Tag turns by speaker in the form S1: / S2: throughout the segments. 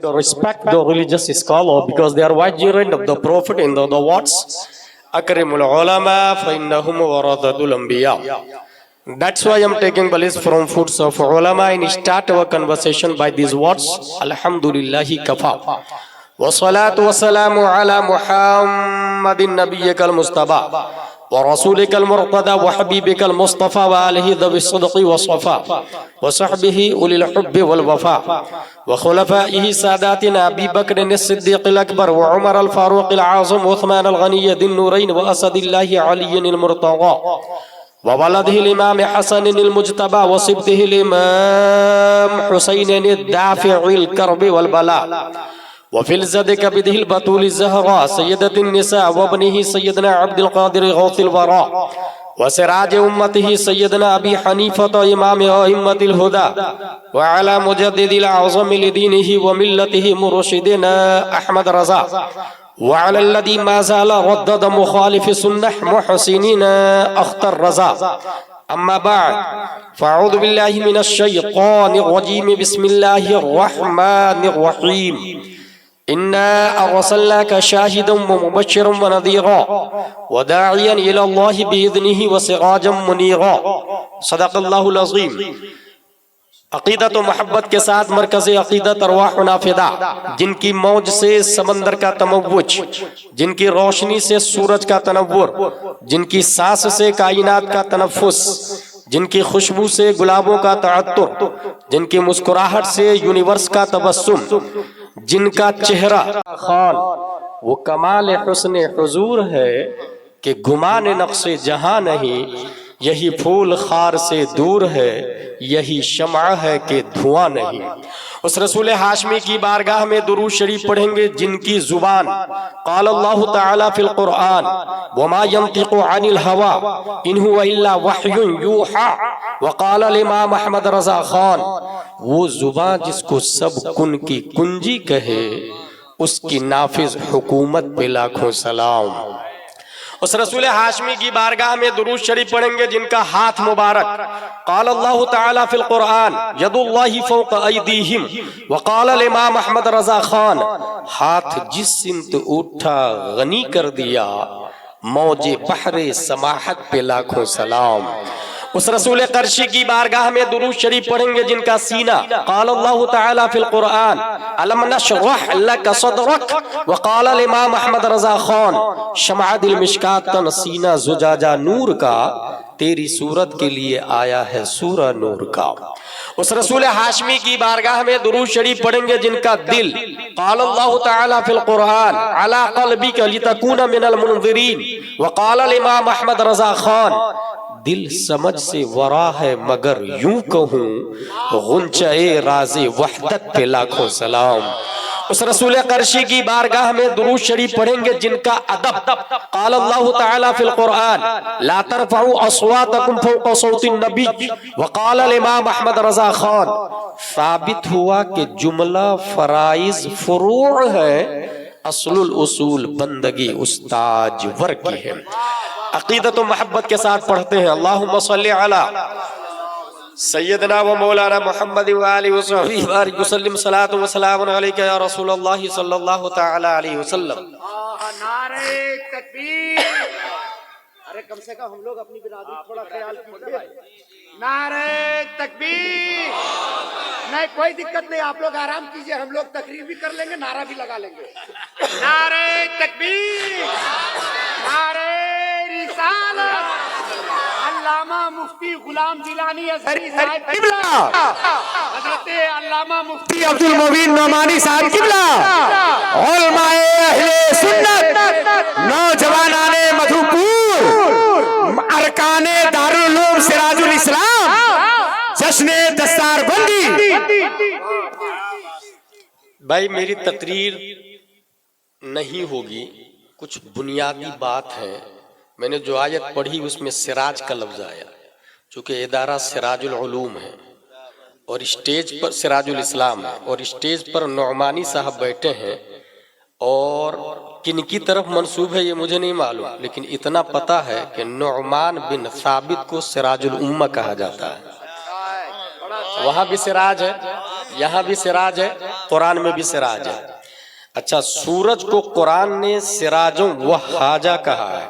S1: respect the religious scholar because they are vicegerent of the Prophet in the words Akrimul ulama fa innahum warathatul anbiya. That's why I'm taking the list from foods of ulama and start our conversation by these words. Alhamdulillahi kafa. Wa salatu wa salamu ala Muhammadin nabiyyikal mustafa wa rasulikal murtada wa habibikal mustafa wa alihi dhawi sidqi wa safa wa sahbihi ulil hubbi wal wafa wa khulafaihi sadatina Abi Bakr as-Siddiq al-Akbar wa Umar al-Faruq al-Azam wa Uthman al-Ghani dhin-Nurayn wa Asadillahi Ali al-Murtada وولده الإمام حسن المجتبى وصبته الإمام حسين الدافع الكرب والبلاء وفي الزد كبده البتول الزهراء سيدة النساء وابنه سيدنا عبد القادر غوث الوراء وسراج أمته سيدنا أبي حنيفة إمام أئمة الهدى وعلى مجدد الأعظم لدينه وملته مرشدنا أحمد رضا وعلى الذي ما زال ردد مخالف سنة محسنين أخطر رضا أما بعد فأعوذ بالله من الشيطان الرجيم بسم الله الرحمن الرحيم إنا أرسلناك شاهدا ومبشرا ونذيرا وداعيا إلى الله بإذنه وسراجا منيرا صدق الله العظيم. عقیدت و محبت کے ساتھ مرکز عقیدت ارواح نافدہ جن کی موج سے سمندر کا تموج، جن کی روشنی سے سورج کا تنور، جن کی سانس سے کائنات کا تنفس، جن کی خوشبو سے گلابوں کا تعطر، جن کی مسکراہٹ سے یونیورس کا تبسم، جن کا چہرہ خان وہ کمال حسن حضور ہے کہ گمان نقش جہاں نہیں، یہی پھول خار سے دور ہے، یہی شمع ہے کہ دھواں نہیں. اس رسول ہاشمی کی بارگاہ میں درود شریف پڑھیں گے جن کی زبان قال اللہ تعالی فی القرآن وما ينطق عن الهوى ان هو الا وحی یوحى وقال الامام احمد رضا خان وہ زبان جس کو سب کن کی کنجی کہے اس کی نافذ حکومت پہ لاکھوں سلام. اس رسول ہاشمی کی بارگاہ میں درود شریف پڑھیں گے جن کا ہاتھ مبارک قال اللہ تعالی فی القرآن ید اللہ فوق ایدیہم وقال الامام احمد رضا خان ہاتھ جس سمت اٹھا غنی کر دیا موج بحر سماحت پہ لاکھوں سلام. اس رسول قرشی کی بارگاہ میں درود شریف پڑھیں گے جن کا سینہ قال اللہ تعالی فی القرآن الم نشرح لک صدرک وقال الامام احمد رضا خان شمع دل مشکاتن سینہ زجاجہ نور کا تیری صورت کے لیے آیا ہے سورہ نور کا. اس رسول ہاشمی کی بارگاہ میں درود شریف پڑھیں گے جن کا دل قال اللہ تعالی فی القرآن علی قلبک لتکون من المنذرین وقال الامام احمد رضا خان دل سمجھ سے ورا ہے مگر یوں کہوں غنچہ راز وحدت پہ لاکھوں سلام. اس رسول قرشی کی بارگاہ میں درود شریف پڑھیں گے جن کا ادب قال اللہ تعالی فی القرآن لا ترفعوا اصواتکم فوق صوت النبی وقال الامام احمد رضا خان ثابت ہوا کہ جملہ فرائض فروع ہے اصل الاصول بندگی استاج ور کی ہے. عقیدت و محبت کے ساتھ پڑھتے ہیں اللہم صلی علی سیدنا و مولانا محمد و آلہ و صحبہ بارک وسلم صلاۃ و سلام علیکہ یا رسول اللہ صلی اللہ تعالی علیہ وسلم.
S2: نعرہ تکبیر. ارے کم سے کم ہم لوگ اپنی برادری تھوڑا خیال کیجیے. نعرہ تکبیر. نہیں کوئی دقت نہیں آپ لوگ آرام کیجیے ہم لوگ تقریر بھی کر لیں گے نعرہ بھی لگا لیں گے. نعرہ تکبیر. نعرہ رسالت. علامہ مفتی غلام جیلانی ازہری صاحب قبلہ. حضرت علامہ مفتی
S3: عبد المبین نعمانی صاحب قبلہ. علماء اہل سنت نوجوانان مدھوپور ارکان دارالعلوم سراج الاسلام جشن دستار بندی.
S1: بھائی میری تقریر نہیں ہوگی کچھ بنیادی بات ہے. میں نے جو آیت پڑھی اس میں سراج کا لفظ آیا چونکہ ادارہ سراج العلوم ہے اور اسٹیج پر سراج الاسلام ہے اور اسٹیج پر نعمانی صاحب بیٹھے ہیں اور کن کی طرف منسوب ہے یہ مجھے نہیں معلوم لیکن اتنا پتا ہے کہ نعمان بن ثابت کو سراج الامہ کہا جاتا ہے. وہاں بھی سراج ہے یہاں بھی سراج ہے قرآن میں بھی سراج ہے. اچھا سورج کو قرآن نے سراجوں وہاجا کہا ہے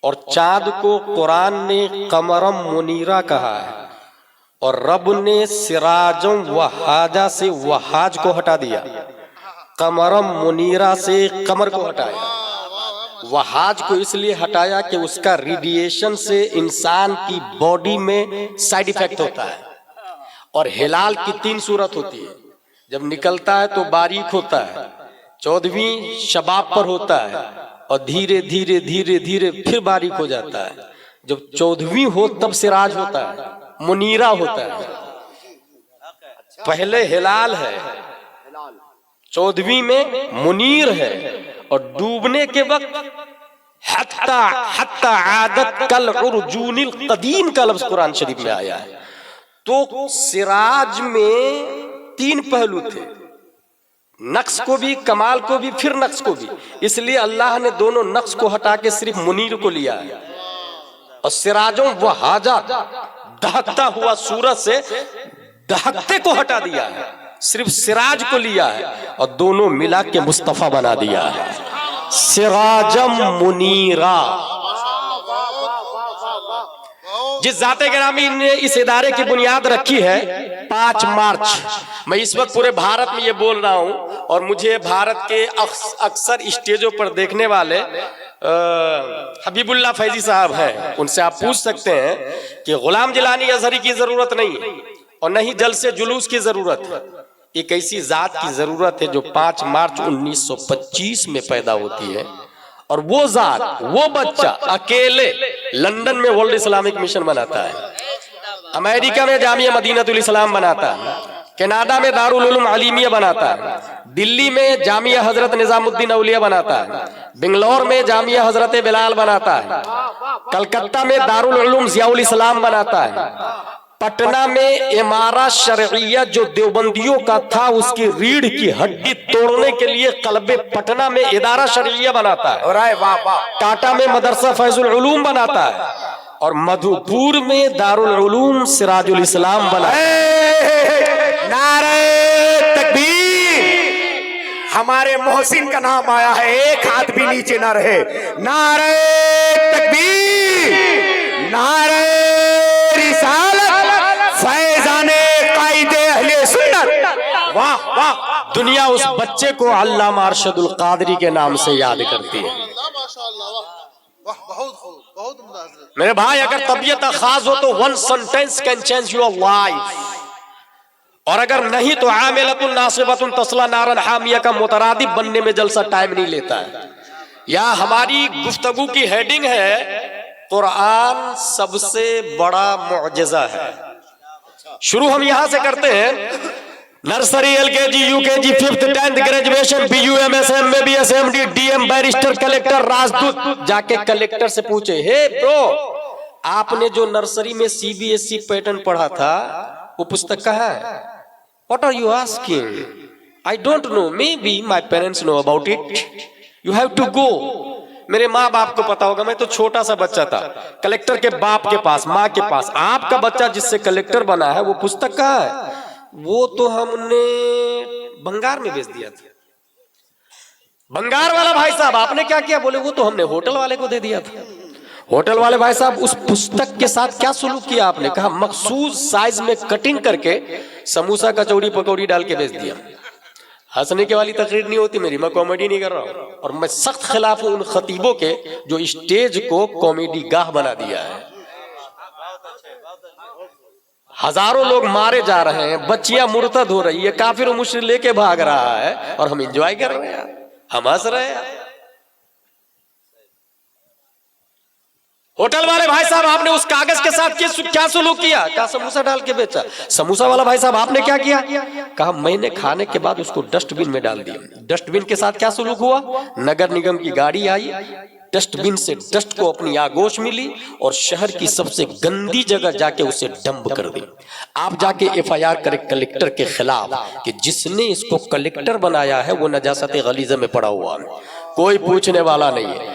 S1: اور چاند کو قرآن نے قمرم منیرہ کہا ہے اور رب نے سراجوں وہاجا سے وہاج کو ہٹا دیا, قمرم منیرہ سے قمر کو ہٹایا. وہاج کو اس لیے ہٹایا کہ اس کا ریڈیشن سے انسان کی باڈی میں سائیڈ ایفیکٹ ہوتا ہے. اور ہلال کی 3 صورت ہوتی ہے, جب نکلتا ہے تو باریک ہوتا ہے, 14ویں شباب پر ہوتا ہے اور دھیرے دھیرے دھیرے دھیرے پھر باریک ہو جاتا ہے. جب 14ویں ہو تب سراج ہوتا ہے, منیرہ ہوتا ہے. پہلے ہلال ہے, 14ویں میں منیر ہے اور ڈوبنے کے وقت حتی عادت کالعرجون القدیم کا لفظ قرآن شریف میں آیا ہے. تو سراج میں 3 پہلو تھے, نقص کو بھی, کمال کو بھی, پھر نقص کو بھی. اس لیے اللہ نے دونوں نقص کو ہٹا کے صرف منیر کو لیا ہے اور سراجوں وہاجا دہکتا ہوا سورج سے دہکتے کو ہٹا دیا ہے, صرف سراج کو لیا ہے اور دونوں ملا کے مصطفیٰ بنا دیا ہے. سراجم منیرہ. جس ذات گرامی نے اس ادارے کی بنیاد رکھی ہے 5 مارچ. میں اس وقت پورے بھارت میں یہ بول رہا ہوں اور مجھے بھارت کے اکثر اسٹیجوں پر دیکھنے والے حبیب اللہ فیضی صاحب ہیں, ان سے آپ پوچھ سکتے ہیں کہ غلام جیلانی ازہری کی ضرورت نہیں اور نہ ہی جلسے جلوس کی ضرورت, ایک ایسی ذات کی ضرورت ہے جو 5 مارچ 1925 میں پیدا ہوتی ہے اور وہ ذات, وہ بچہ اکیلے لندن میں ورلڈ اسلامک مشن بناتا ہے, امریکہ میں جامعہ مدینہ الاسلام بناتا ہے, کینیڈا میں دارالعلوم علیمیہ بناتا ہے, دلی میں جامعہ حضرت نظام الدین اولیاء بناتا ہے, بنگلور میں جامعہ حضرت بلال بناتا ہے, کلکتہ میں دارالعلوم ضیاء الاسلام بناتا ہے, پٹنہ میں امارہ شرعیہ جو دیوبندیوں کا تھا اس کی ریڑھ کی ہڈی توڑنے کے لیے قلب پٹنہ میں ادارہ شرعیہ بناتا ہے, ٹاٹا میں مدرسہ فیض العلوم بناتا ہے اور مدھو پور میں دارالعلوم سراج الاسلام بناتا ہے.
S3: نعرہ تکبیر. ہمارے محسن کا نام آیا ہے, ایک ہاتھ بھی نیچے نہ رہے. نعرہ تکبیر, نعرہ رسالت, فیضان قائد اہل سنت.
S1: واہ واہ, دنیا اس بچے کو علامہ ارشد القادری کے نام سے یاد کرتی ہے. میرے بھائی اگر طبیعت خاص ہو تو 1 sentence can change your life, اور اگر نہیں تو عاملۃ ناصبۃ تصلی نارا حامیہ کا مترادف بننے میں جلسہ ٹائم نہیں لیتا ہے. یا ہماری گفتگو کی ہیڈنگ ہے قرآن سب سے بڑا معجزہ ہے. شروع ہم یہاں سے کرتے ہیں, نرسری, ایل کے G, U K G, 5th 10th graduation, B U, M S, M A B S, M D, D M, barrister, collector, راجدوت. جا کے کلیکٹر سے پوچھے, ہے برو آپ نے جو نرسری میں C B S C pattern پڑھا تھا وہ پستک کہاں ہے؟ What are you asking? I don't know. Maybe my parents know about it. You have to go. میرے ماں باپ کو پتا ہوگا, میں تو چھوٹا سا بچہ تھا, کلیکٹر کے باپ کے پاس, ماں کے پاس. آپ کا بچہ جس سے کلیکٹر بنا ہے وہ پستک کہاں ہے؟ وہ تو ہم نے بنگار میں بیچ دیا تھا. بنگار والا بھائی صاحب آپ نے کیا کیا؟ بولے وہ تو ہم نے ہوٹل والے کو دے دیا تھا. ہوٹل والے بھائی صاحب اس پستک کے ساتھ کیا سلوک کیا آپ نے؟ کہا مخصوص سائز میں کٹنگ کر کے سموسا کچوڑی پکوڑی ڈال کے بیچ دیا. ہنسنے کے والی تقریر نہیں ہوتی میری, میں کامیڈی نہیں کر رہا ہوں, اور میں سخت خلاف ہوں ان خطیبوں کے جو اسٹیج کو کامیڈی گاہ بنا دیا ہے. ہزاروں لوگ مارے جا رہے ہیں, بچیاں مرتد ہو رہی ہے, کافر و مشرک لے کے بھاگ رہا ہے اور ہم انجوائے کر رہے ہیں, ہم ہنس رہے ہیں. ہوٹل والے بھائی صاحب آپ نے اس کاغذ کے ساتھ کیا سلوک کیا؟ کہا سموسا ڈال کے بیچا. سموسا والا بھائی صاحب آپ نے کیا کیا؟ کہا میں نے کھانے کے بعد اس کو ڈسٹ بن میں ڈال دیا. ڈسٹ بن کے ساتھ کیا سلوک ہوا؟ نگر نگم کی گاڑی آئی, ڈسٹ بن سے ڈسٹ کو اپنی آگوش ملی اور شہر کی سب سے گندی جگہ جا کے اسے ڈمپ کر دی. آپ جا کے ایف آئی آر کرے کلیکٹر کے خلاف کہ جس نے اس کو کلیکٹر بنایا ہے وہ نجاست غلیظہ میں پڑا ہوا ہے. کوئی پوچھنے والا نہیں ہے.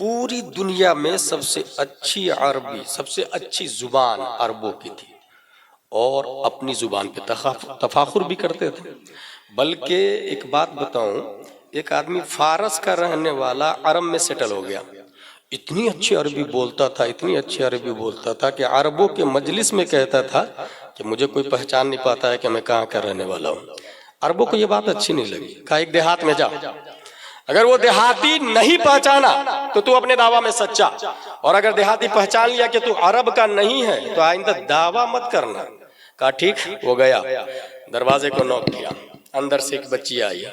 S1: پوری دنیا میں سب سے اچھی عربی، سب سے اچھی زبان عربوں کی تھی، اور اپنی زبان پہ تفاخر بھی کرتے تھے۔ بلکہ ایک بات بتاؤں، ایک آدمی فارس کا رہنے والا عرب میں سیٹل ہو گیا، اتنی اچھی عربی بولتا تھا، اتنی اچھی عربی بولتا تھا کہ عربوں کے مجلس میں کہتا تھا کہ مجھے کوئی پہچان نہیں پاتا ہے کہ میں کہاں کا رہنے والا ہوں۔ عربوں کو یہ بات اچھی نہیں لگی، کہا ایک دیہات میں جا، اگر وہ دیہاتی نہیں پہچانا تو تو اپنے دعویٰ میں سچا، اور اگر دیہاتی پہچان لیا کہ تو عرب کا نہیں ہے تو آئندہ دعویٰ مت کرنا۔ کہا ٹھیک، وہ گیا، دروازے کو نوک کیا، اندر سے ایک بچی آئی،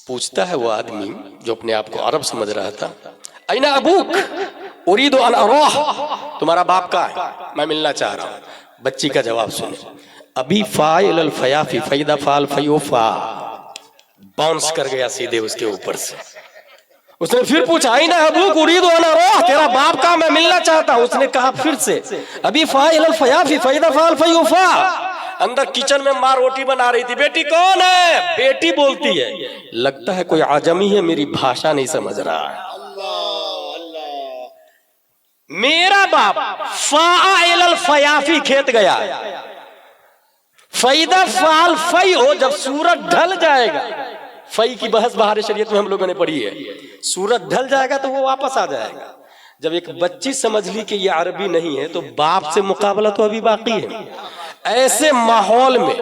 S1: پوچھتا ہے وہ آدمی جو اپنے آپ کو عرب سمجھ رہا تھا، اینا ابوک اريد ان اراہ، تمہارا باپ کہاں ہے، میں ملنا چاہ رہا ہوں۔ بچی کا جواب سنے، ابھی فاعل الفیافی فیدا فعل فیوفا، باؤنس کر گیا سیدھے اس کے اوپر سے۔ اس نے پھر پوچھا اینا ابوک اريد ان اراہ، تیرا باپ کہاں، میں ملنا چاہتا ہوں۔ اس نے کہا پھر سے ابھی فاعل الفیافی فیدا فعل فیوفا۔ اندر کچن میں ماں روٹی بنا رہی تھی، بیٹی کون ہے، بیٹی بولتی ہے لگتا ہے کوئی عجمی ہے، میری بھاشا نہیں سمجھ رہا ہے۔ میرا باپ فاعل الفیافی کھیت گیا، فیدا فعل فی ہو، جب سورج ڈھل جائے گا، فی کی بحث بہار شریعت میں ہم لوگوں نے پڑھی ہے، سورج ڈھل جائے گا تو وہ واپس آ جائے گا۔ جب ایک بچی سمجھ لی کہ یہ عربی نہیں ہے تو باپ سے مقابلہ تو ابھی باقی ہے۔ ایسے ماحول میں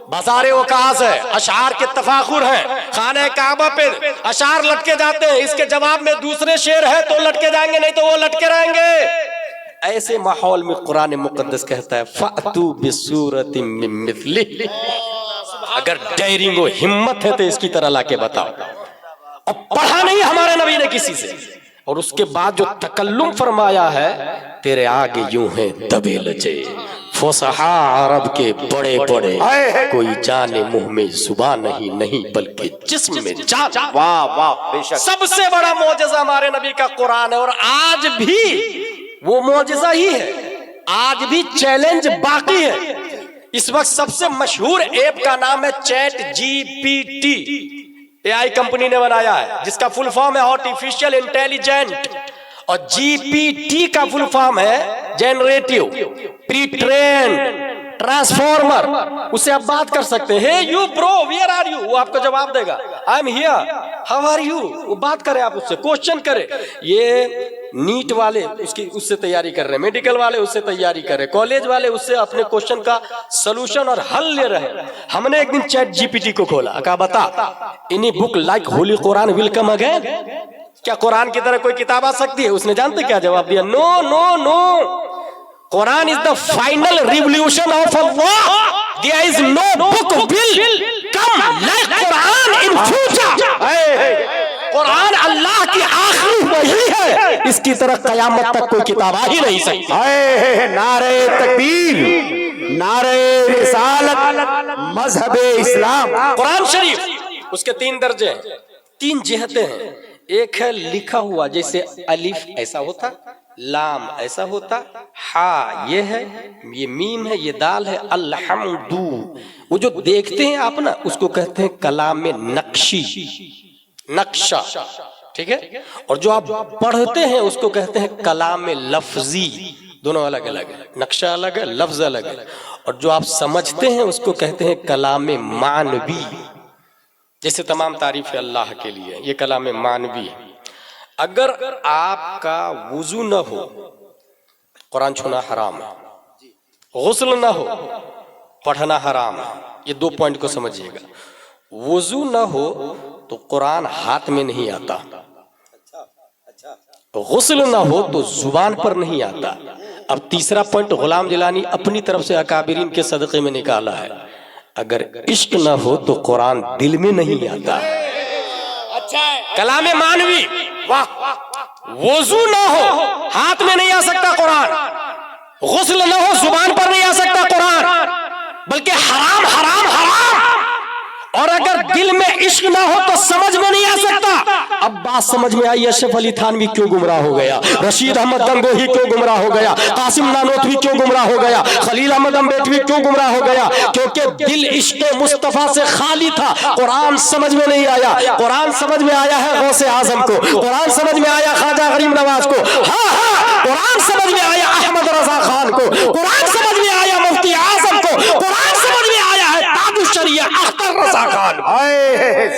S1: بازار وکاس ہے، اشعار کے تفاخر ہیں، خانہ کعبہ پہ اشعار لٹکے جاتے ہیں، اس کے جواب میں دوسرے شعر ہے تو لٹکے جائیں گے، نہیں تو وہ لٹکے رہیں گے۔ ایسے ماحول میں قرآن مقدس کہتا ہے فَأْتُوا بِسُورَةٍ مِّن مِثْلِهِ، اگر ڈیرنگ و ہمت ہے تو اس کی طرح لا کے بتاؤ۔ اور پڑھا نہیں ہمارے نبی نے کسی سے، اور اس کے بعد جو تکلم فرمایا ہے، تیرے آگے یوں ہیں دبے لجے فصحا عرب کے بڑے بڑے، کوئی جانے منہ میں زبان نہیں بلکہ جسم میں جان۔
S3: واہ واہ، بے شک
S1: سب سے بڑا معجزہ ہمارے نبی کا قرآن ہے، اور آج بھی وہ معجزہ ہی ہے، آج بھی چیلنج باقی ہے۔ اس وقت سب سے مشہور ایپ کا نام ہے چیٹ جی پی ٹی، اے آئی کمپنی نے بنایا ہے، جس کا فل فارم ہے آرٹیفیشل انٹیلیجنٹ، اور جی پی ٹی کا فل فارم ہے جنریٹیو پری ٹرین ٹرانسفارمر۔ اسے آپ بات کر سکتے ہیں، یو برو ویئر آر یو، وہ آپ کو جواب دے گا، I am here how are you, وہ بات کرے، آپ اس سے کوشچن کرے۔ یہ نیٹ والے اس سے تیاری کر رہے ہیں، میڈیکل والے اس سے تیاری کر رہے، کالج والے اس سے اپنے کوشچن کا سلوشن اور حل لے رہے ہیں۔ ہم نے ایک دن چیٹ جی پی ٹی کو کھولا، کہا بتا اینی بک لائک ہولی قرآن ول کم اگین، کیا قرآن کی طرح کوئی کتاب آ سکتی ہے؟ اس نے جانتے کیا جواب دیا؟ نو نو نو، قرآن is the final revolution of Allah. There is no book will come like Quran in future. قرآن اللہ کی آخری وحی ہے، اس کی طرح قیامت تک کوئی کتاب آ ہی نہیں سکتی۔
S3: نعرہ تکبیر، نعرہ رسالت، مذہب اسلام۔
S1: قرآن شریف اس کے 3 درجے ہیں، 3 جہتیں ہیں۔ ایک ہے لکھا ہوا، جیسے الف ایسا ہوتا، لام ایسا ہوتا، ہا یہ ہے، یہ میم ہے، یہ دال ہے، الحمد، وہ جو دیکھتے ہیں آپ نا، اس کو کہتے ہیں کلام نقشی، نقشہ، ٹھیک ہے؟ اور جو آپ پڑھتے ہیں اس کو کہتے ہیں کلام لفظی، دونوں الگ الگ ہے، نقشہ الگ ہے، لفظ الگ ہے۔ اور جو آپ سمجھتے ہیں اس کو کہتے ہیں کلام معنوی، جیسے تمام تعریف اللہ کے لیے، یہ کلام معنوی ہے۔ اگر آپ کا وضو نہ ہو، قرآن چھونا حرام ہے، غسل نہ ہو، پڑھنا حرام ہے۔ یہ 2 پوائنٹ کو سمجھیے گا، وضو نہ ہو تو قرآن ہاتھ میں نہیں آتا، غسل نہ ہو تو زبان پر نہیں آتا۔ اب تیسرا پوائنٹ غلام جیلانی اپنی طرف سے اکابرین کے صدقے میں نکالا ہے، اگر عشق نہ ہو تو قرآن دل میں نہیں آتا۔ کلام معنوی، وضو نہ ہو ہاتھ میں نہیں آ سکتا قرآن، غسل نہ ہو زبان پر نہیں آ سکتا قرآن، بلکہ حرام حرام حرام، اور اگر دل میں عشق نہ ہو تو سمجھ میں نہیں آ سکتا، اب بات سمجھ میں آئی اشرف علی تھانوی کیوں گمراہ ہو گیا, رشید احمد گنگوہی کیوں گمراہ ہو گیا, قاسم نانوتوی کیوں گمراہ ہو گیا, خلیل احمد امبیٹوی کیوں گمراہ ہو گیا؟ کیونکہ دل عشق مصطفیٰ سے خالی تھا. قرآن سمجھ میں نہیں آیا. قرآن سمجھ میں آیا ہے غوث اعظم کو, قرآن سمجھ میں آیا خواجہ غریب نواز کو, ہاں قرآن سمجھ میں آیا احمد رضا خان کو, قرآن سمجھ میں آیا مفتی اعظم کو, قرآن سمجھ میں آیا ہے تاج الشریعہ اختر رضا خان کو,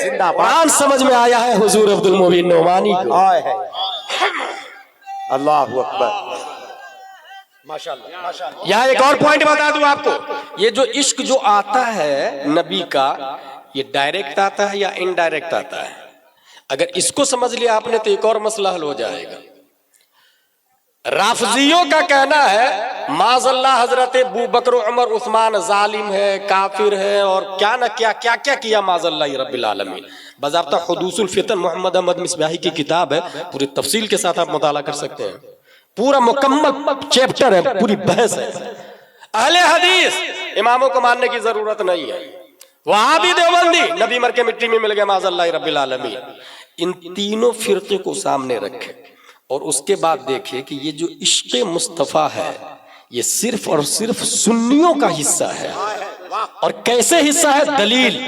S3: زندہ باد.
S1: قرآن سمجھ میں آیا ہے حضور عبد المبین نعمانی کو.
S3: اللہ اکبر, ماشاءاللہ ماشاءاللہ.
S1: یہاں ایک اور پوائنٹ بتا دوں آپ کو, یہ جو عشق جو آتا ہے نبی کا, یہ ڈائریکٹ آتا ہے یا انڈائریکٹ آتا ہے؟ اگر اس کو سمجھ لیا آپ نے تو ایک اور مسئلہ حل ہو جائے گا. رافضیوں کا کہنا ہے معاذ اللہ حضرت ابو بکر و عمر عثمان ظالم ہے, کافر ہے, اور کیا نہ کیا کیا معاذ اللہ رب العالمین. باضابطہ حدوث الفتن محمد احمد مصباحی کی کتاب ہے, پوری تفصیل کے ساتھ آپ مطالعہ کر سکتے ہیں, پورا مکمل چیپٹر ہے, پوری بحث ہے. اہل حدیث اماموں کو ماننے کی ضرورت نہیں ہے. وہابی دیوبندی نبی مر کے مٹی میں مل گئے معاذ اللہ رب العالمین. ان تینوں فرقے کو سامنے رکھے اور اس کے بعد دیکھیں کہ یہ جو عشق مصطفیٰ ہے یہ صرف اور صرف سنیوں کا حصہ ہے. اور کیسے حصہ ہے؟ دلیل,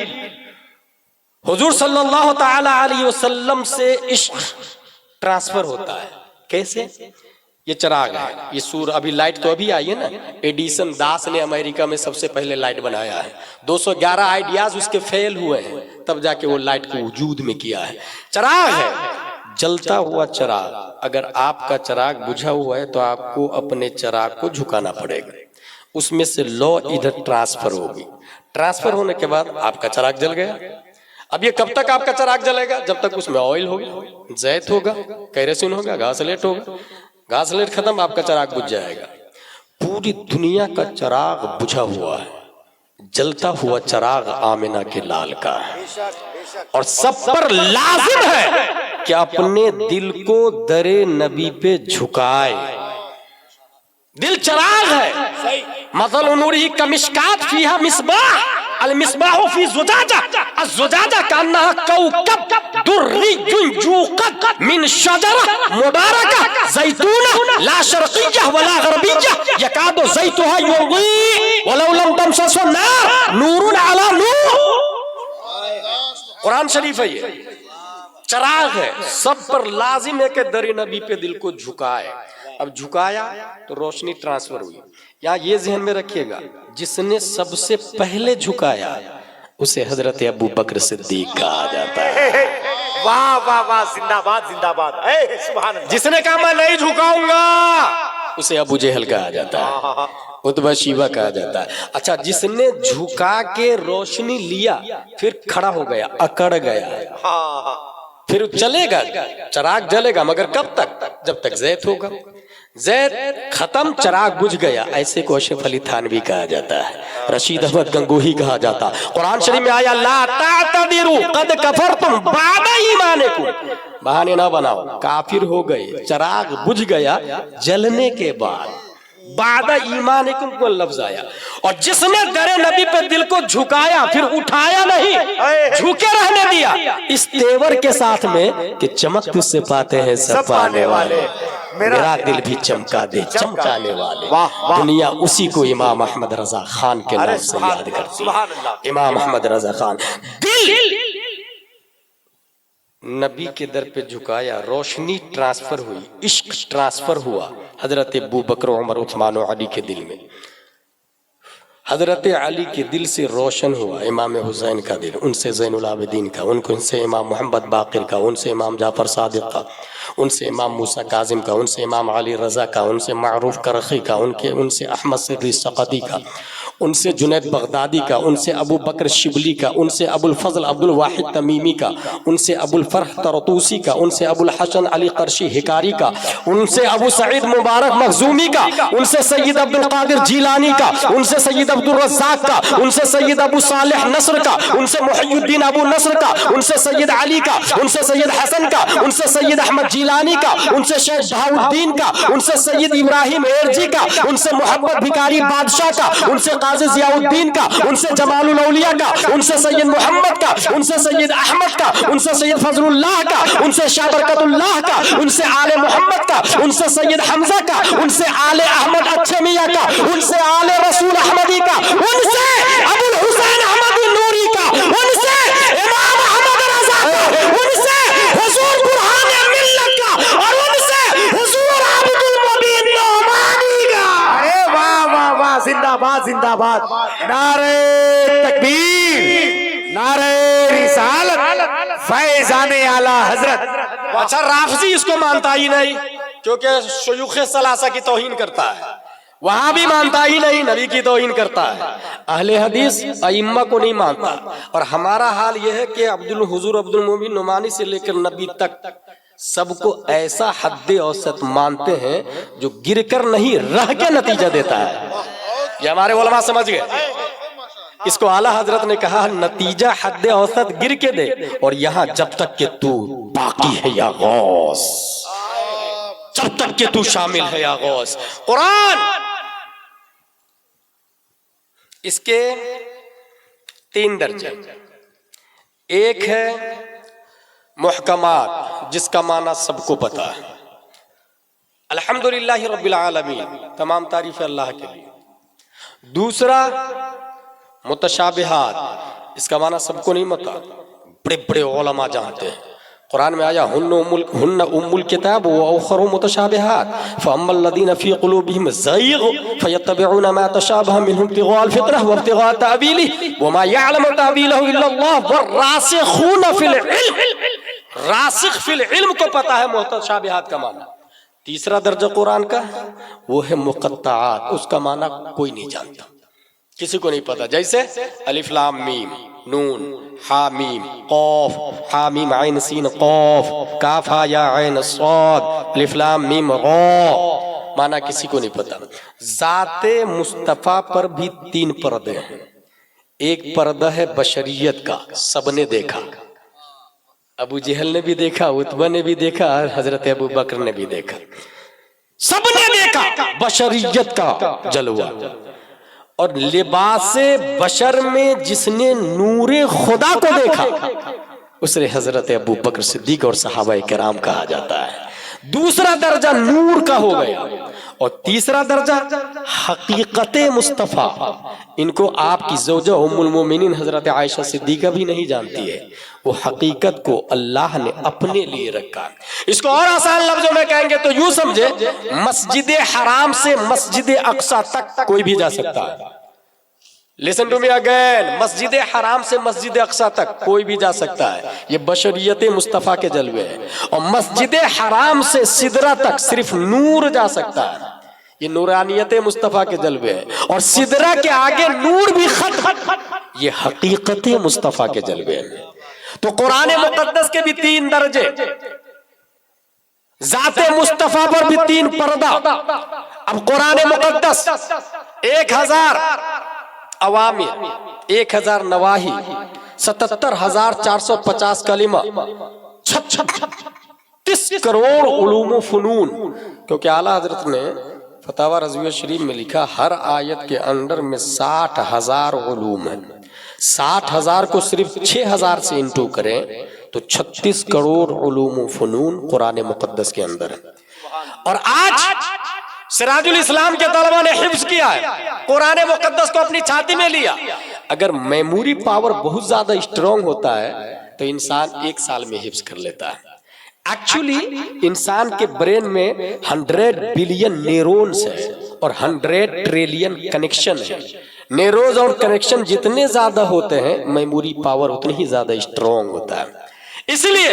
S1: حضور صلی اللہ تعالی علیہ وسلم سے عشق ٹرانسفر ہوتا ہے. کیسے؟ یہ چراغ ہے, یہ سور, ابھی لائٹ تو ابھی آئی ہے نا, ایڈیسن داس نے امریکہ میں سب سے پہلے لائٹ بنایا ہے. 211 آئیڈیاز اس کے فیل ہوئے ہیں, تب جا کے وہ لائٹ کو وجود میں کیا ہے. چراغ ہے, جلتا ہوا چراغ. اگر آپ کا چراغ بجھا ہوا ہے تو آپ کو اپنے چراغ کو جھکانا پڑے گا, اس میں سے لو ادھر ٹرانسفر ہوگی. ٹرانسفر ہونے کے بعد آپ کا چراغ جل گیا. اب یہ کب تک آپ کا چراغ جلے گا؟ جب تک اس میں آئل ہوگا, زیت ہوگا, کیروسین ہوگا, گیس لائٹ ہوگا. گیس لائٹ ختم, آپ کا چراغ بجھ جائے گا. پوری دنیا کا چراغ بجھا ہوا ہے, جلتا ہوا چراغ آمنہ کے لال کا ہے. اور سب پر لازم ہے کہ اپنے دل کو در نبی پہ جھکائے. دل چراغ ہے. مثل نورہ کمشکات فیہا مصباح, المصباح فی زجاجہ, الزجاجہ کانہا کوکب دری یوقد من شجرہ مبارکہ زیتونہ لا شرقیہ ولا غربیہ یکاد زیتھا یضیء ولو لم تمسسہ النار نور علی نور. قرآن شریف ہے, یہ چراغ ہے. سب پر لازم ہے کہ در نبی پہ دل کو جھکائے. اب جھکایا تو روشنی ٹرانسفر ہوئی. یہاں یہ ذہن میں رکھیے گا, جس نے سب سے پہلے جھکایا اسے حضرت ابو بکر صدیق کہا جاتا ہے.
S3: واہ واہ واہ, زندہ باد زندہ باد, سبحان اللہ.
S1: جس نے کہا میں نہیں جھکاؤں گا اسے ابو جہل کہا جاتا ہے, عتبہ شیبہ کہا جاتا ہے. اچھا, جس نے جھکا کے روشنی لیا پھر کھڑا ہو گیا, اکڑ گیا, پھر چلے گا, چراغ جلے گا, مگر کب تک؟ جب تک زیت ہوگا. زیت ختم, چراغ بجھ گیا. ایسے کو اشرف علی تھانوی کہا جاتا ہے, رشید احمد گنگوہی کہا جاتا. قرآن شریف میں آیا لا تعتذروا قد کفرتم بعد ایمانکم, بہانے نہ بناؤ, کافر ہو گئے. چراغ بجھ گیا جلنے کے بعد, بعد ایمانکم کو لفظ آیا. اور جس نے در نبی پہ دل کو جھکایا پھر اٹھایا نہیں, جھکے رہنے دیا, اس تیور کے ساتھ میں کہ چمک تجھ سے پاتے ہیں سب پانے والے, میرا دل بھی چمکا دے چمکانے والے. دنیا اسی کو امام احمد رضا خان کے نام سے یاد کرتی ہے. امام احمد رضا خان, دل نبی کے در پہ جھکایا, روشنی ٹرانسفر ہوئی, عشق ٹرانسفر ہوا حضرت ابو بکر عمر عثمان و علی کے دل میں. حضرت علی کے دل سے روشن ہوا امام حسین کا دل, ان سے زین العابدین کا, ان سے امام محمد باقر کا, ان سے امام جعفر صادق کا, ان سے امام موسیٰ کاظم کا, ان سے امام علی رضا کا, ان سے معروف کرخی کا, ان سے احمد سری سقطی کا, ان سے جنید بغدادی کا, ان سے ابو بکر شبلی کا, ان سے ابو الفضل عبد الواحد تمیمی کا, ان سے ابو الفرح طرطوسی کا, ان سے ابو الحسن علی قرشی حکاری کا, ان سے ابو سعید مبارک مخزومی کا, ان سے سید عبد القادر جیلانی کا, ان سے سید عبد الرزاق کا, ان سے سید ابو صالح نصر کا, ان سے محی الدین ابو نصر کا, ان سے سید علی کا, ان سے سید حسن کا, ان سے سید احمد جیلانی کا, ان سے شیخ بہاء الدین کا, ان سے سید ابراہیم ایرجی کا, ان سے محمد بھکاری بادشاہ کا, ان سے قاضی ضیاء الدین کا، ان سے جمال الاولیاء کا، ان سے سید محمد کا، ان سے سید احمد کا، ان سے سید فضل اللہ کا، ان سے شاہ برکت اللہ کا، ان سے آل محمد کا، ان سے سید حمزہ کا، ان سے آل احمد اچھے میاں کا، ان سے آل رسول احمدی کا، ان سے ابو الحسین احمدی نوری کا، ان سے امام احمد رضا کا، ان سے حضور برہان ملت کا، اور ان سے حضور عبد المبین نعمانی کا۔
S3: ارے واہ واہ واہ، زندہ باد زندہ باد، نعرہ تکبیر، نعرہ رسالت، فیضان اعلی حضرت۔
S1: اچھا رافضی اس کو مانتا ہی نہیں کیونکہ شیوخ ثلاثہ کی توہین کرتا ہے، وہاں بھی مانتا ہی نہیں، نبی کی توہین کرتا ہے، اہل حدیث ائمہ کو نہیں مانتا۔ اور ہمارا حال یہ ہے کہ حضور عبد المبین نعمانی سے لے کر نبی تک سب کو ایسا حد اوسط مانتے ہیں جو گر کر نہیں رہ کے نتیجہ دیتا ہے۔ یہ ہمارے علماء سمجھ گئے۔ اس کو اعلیٰ حضرت نے کہا نتیجہ حد اوسط گر کے دے، اور یہاں جب تک کہ تو باقی ہے یا غوث، جب تک کہ تو شامل ہے یا غوث۔ قرآن اس کے 3 درجے، ایک ہے محکمات جس کا معنی سب کو پتا ہے، الحمدللہ رب العالمین، تمام تعریف اللہ کے لیے۔ دوسرا متشابہات، اس کا معنی سب کو نہیں پتا، بڑے بڑے علماء جانتے ہیں۔ قرآن میں آیا ہن ام الکتاب واخر متشابہات فاما الذین فی قلوبہم زیغ فیتبعون ما تشابہ منہ ابتغاء الفتنہ وابتغاء تأویلہ وما یعلم تأویلہ الا اللہ والراسخون فی العلم، راسخ فی العلم کو پتا ہے متشابہات کا معنی۔ تیسرا درجہ قرآن کا وہ ہے مقطعات، اس کا معنی کوئی نہیں جانتا، کسی کو نہیں پتا، جیسے الف لام میم، نون، حامیم، قاف، حامیم عین سین قاف، کاف ہا یا عین صاد، الف لام میم را، معنی کسی کو نہیں پتا۔ ذات مصطفیٰ پر بھی 3 پردے ہیں، ایک پردہ ہے بشریت کا، سب نے دیکھا، ابو جہل نے بھی دیکھا، عتبہ نے بھی دیکھا، اور حضرت ابو بکر نے بھی دیکھا، سب نے دیکھا بشریت کا جلوہ۔ اور لباس بشر میں جس نے نور خدا کو دیکھا اسے حضرت ابو بکر صدیق اور صحابہ کرام کہا جاتا ہے۔ دوسرا درجہ نور کا ہو گیا، اور تیسرا درجہ حقیقت مصطفیٰ، ان کو آپ کی زوجہ ام المومنین حضرت عائشہ صدیقہ بھی نہیں جانتی ہے، وہ حقیقت کو اللہ نے اپنے لیے رکھا۔ اس کو اور آسان لفظوں میں کہیں گے تو یوں سمجھے، مسجد حرام سے مسجد اقصی تک کوئی بھی جا سکتا ہے۔ Listen to me again، مسجد حرام سے مسجد اقصی تک کوئی بھی جا سکتا ہے، یہ بشریت مصطفیٰ کے جلوے ہیں۔ اور مسجد حرام سے سدرہ تک صرف نور جا سکتا ہے، یہ نورانیت مصطفیٰ کے جلوے ہیں۔ اور سدرہ کے آگے نور بھی ختم، یہ حقیقت مصطفیٰ کے جلوے ہیں۔ تو قرآن مقدس کے بھی 3 درجے، ذات مصطفیٰ پر بھی 3 پردہ۔ اب قرآن مقدس 1000 اوامر، 1000 نواہی، 77,450 کلمہ، 36 کروڑ علوم و فنون، کیونکہ اعلیٰ حضرت نے فتاوی رضویہ شریف میں لکھا ہر آیت کے اندر میں 60,000 علوم ہیں، 60,000 کو صرف 6,000 سے انٹو کریں تو 36 کروڑ علوم و فنون قرآن مقدس کے اندر ہے۔ اور آج سراج الاسلام کے طلبہ نے حفظ کیا ہے، قرآن مقدس کو اپنی چھاتی میں لیا۔ اگر میموری پاور بہت زیادہ اسٹرانگ ہوتا ہے تو انسان 1 سال میں حفظ کر لیتا ہے۔ ایکچولی انسان کے برین میں 100 بلین نیورونز ہیں اور 100 ٹریلین کنیکشن ہیں۔ نیورونز اور کنیکشن جتنے زیادہ ہوتے ہیں میموری پاور اتنی ہی زیادہ اسٹرانگ ہوتا ہے۔ اس لیے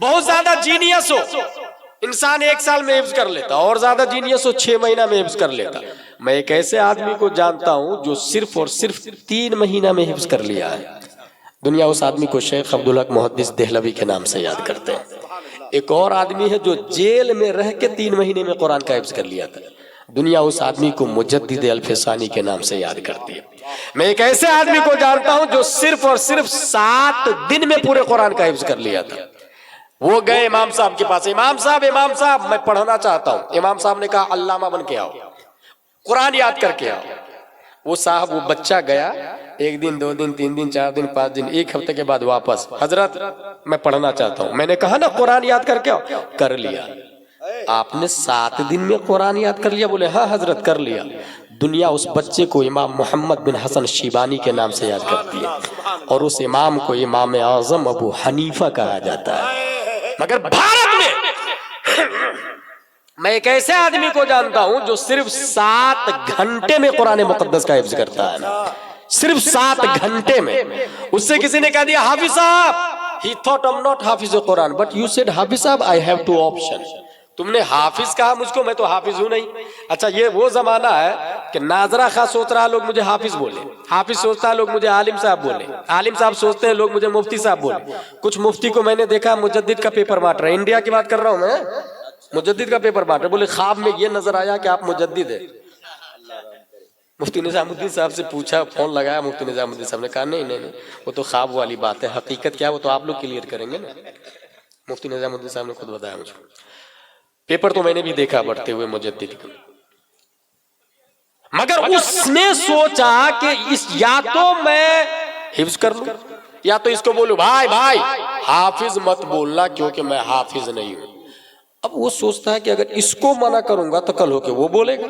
S1: بہت زیادہ جینیس ہو انسان 1 سال میں حفظ کر لیتا، اور زیادہ جینیس ہو 6 مہینہ میں حفظ کر لیتا۔ میں ایک ایسے آدمی کو جانتا ہوں جو صرف اور صرف 3 مہینہ میں حفظ کر لیا ہے۔ دنیا اس آدمی کو شیخ عبدالحق محدث دہلوی کے نام سے یاد کرتے ہیں۔ ایک اور آدمی ہے جو جیل میں رہ کے 3 مہینے میں قرآن کا حفظ کر لیا تھا، دنیا اس آدمی کو مجدد الفسانی کے نام سے یاد کرتی ہے۔ میں ایک ایسے آدمی کو جانتا ہوں جو صرف اور صرف 7 دن میں پورے قرآن کا حفظ کر لیا تھا۔ وہ گئے امام صاحب کے پاس، امام صاحب میں پڑھنا چاہتا ہوں۔ امام صاحب نے کہا علامہ بن کے آؤ، قرآن یاد کر کے آؤ۔ وہ صاحب وہ بچہ گیا 1 دن 2 دن 3 دن 4 دن 5 دن 1 ہفتے کے بعد واپس، حضرت میں پڑھنا چاہتا ہوں. میں نے کہا نا قرآن یاد کر کے آؤ. کر لیا. آپ نے 7 دن میں قرآن یاد کر لیا؟ بولے ہاں حضرت کر لیا. دنیا اس بچے کو امام محمد بن حسن شیبانی کے نام سے یاد کرتی ہے، اور اس امام کو امام اعظم ابو حنیفہ کہا جاتا ہے. مگر بھارت میں ایک ایسے آدمی کو جانتا ہوں جو صرف 7 گھنٹے میں قرآن مقدس کا حفظ کرتا ہے نا، صرف 7 گھنٹے میں. اس سے کسی نے کہہ دیا حافظ صاحب، he thought I'm not حافظ قرآن but you said حافظ صاحب I have 2 options. تم نے حافظ کہا مجھ کو، میں تو حافظ ہوں نہیں. اچھا یہ وہ زمانہ ہے کہ ناظرہ خواہ سوچ رہا لوگ مجھے حافظ بولے، حافظ سوچتا ہے لوگ مجھے عالم صاحب بولے، عالم صاحب سوچتے ہیں لوگ مجھے مفتی صاحب بولے. کچھ مفتی کو میں نے دیکھا مجدد کا پیپر بانٹ رہے ہیں، انڈیا کی بات کر رہا ہوں میں، مجدد کا پیپر بانٹ رہے. بولے خواب میں یہ نظر آیا کہ آپ مجدد ہیں. مفتی نظام الدین صاحب سے پوچھا، فون لگایا، مفتی نظام الدین صاحب نے کہا نہیں وہ تو خواب والی بات ہے، حقیقت کیا ہے وہ تو آپ لوگ کلیئر کریں گے نا. مفتی نظام الدین صاحب نے خود بتایا مجھے. پیپر تو میں نے بھی دیکھا بڑھتے ہوئے مجدد کو. مگر اس نے سوچا کہ یا تو میں حفظ کر لوں یا تو اس کو بولوں بھائی حافظ مت بولنا کیونکہ میں حافظ نہیں ہوں. اب وہ سوچتا ہے کہ اگر اس کو منع کروں گا تو کل ہو کے وہ بولے گا،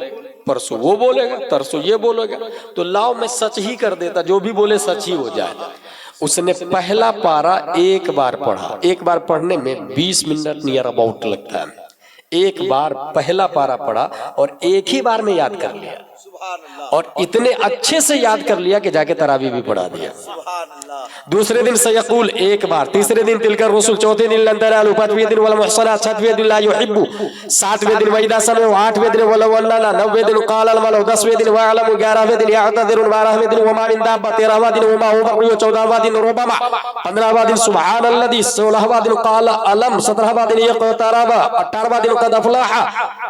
S1: پرسوں وہ بولے گا، ترسوں یہ بولے گا، تو لاؤ میں سچ ہی کر دیتا، جو بھی بولے سچ ہی ہو جائے. اس نے پہلا پارا 1 بار پڑھا. 1 بار پڑھنے میں 20 منٹ نیئر اباؤٹ لگتا ہے. 1 بار پہلا پارا پڑھا اور 1 ہی بار میں یاد کر لیا، اور اتنے اچھے سے یاد کر لیا کہ جا کے تراویح بھی پڑھا دیا. دوسرے دن سیقول 1 بار، تیسرے دن تلک الرسل، چوتھے دن لن تنالوا، 5ویں دن والمحصنات، 7ویں دن لا يحب، 7ویں دن وإذا سمعوا، 8ویں دن ولو أننا، 9ویں دن قال الملأ، 10ویں دن واعلموا، 11ویں دن يعتذرون، 12ویں دن وما من دابة، 13واں دن وما هو بغي، 14واں دن ربما، 15واں دن سبحان الذي، 16واں دن قال ألم، 17واں دن اقترب، 18واں دن قد أفلح،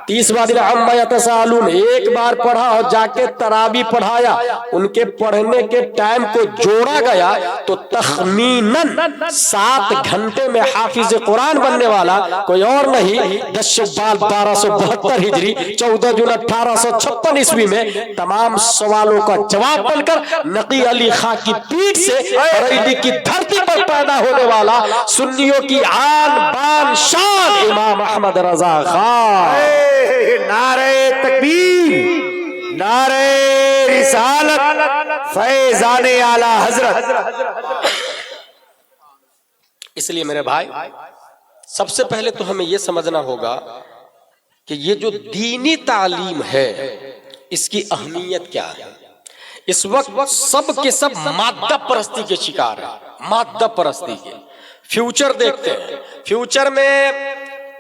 S1: 30واں دن عما يتساءلون. 1 بار پڑھا اور جا کے تراویح پڑھایا. ان کے پڑھنے کے ٹائم کو جوڑا گیا تو تخمیناً 7 گھنٹے میں حافظ قرآن بننے والا کوئی اور نہیں. 10 شوال 1272 ہجری، 14 جون 1856 عیسوی میں تمام سوالوں کا جواب بن کر نقی علی خان کی پیٹھ سے بریلی کی دھرتی پر پیدا ہونے والا سنیوں کی آن بان شان امام احمد رضا خان.
S3: نعرہ تکبیر، نعرہ رسالت، فیضان اعلی حضرت.
S1: اس لیے میرے بھائی سب سے پہلے تو ہمیں یہ سمجھنا ہوگا کہ یہ جو دینی تعلیم ہے اس کی اہمیت کیا ہے. اس وقت سب کے سب مادہ پرستی کے شکار ہیں، مادہ پرستی کے. فیوچر دیکھتے ہیں، فیوچر میں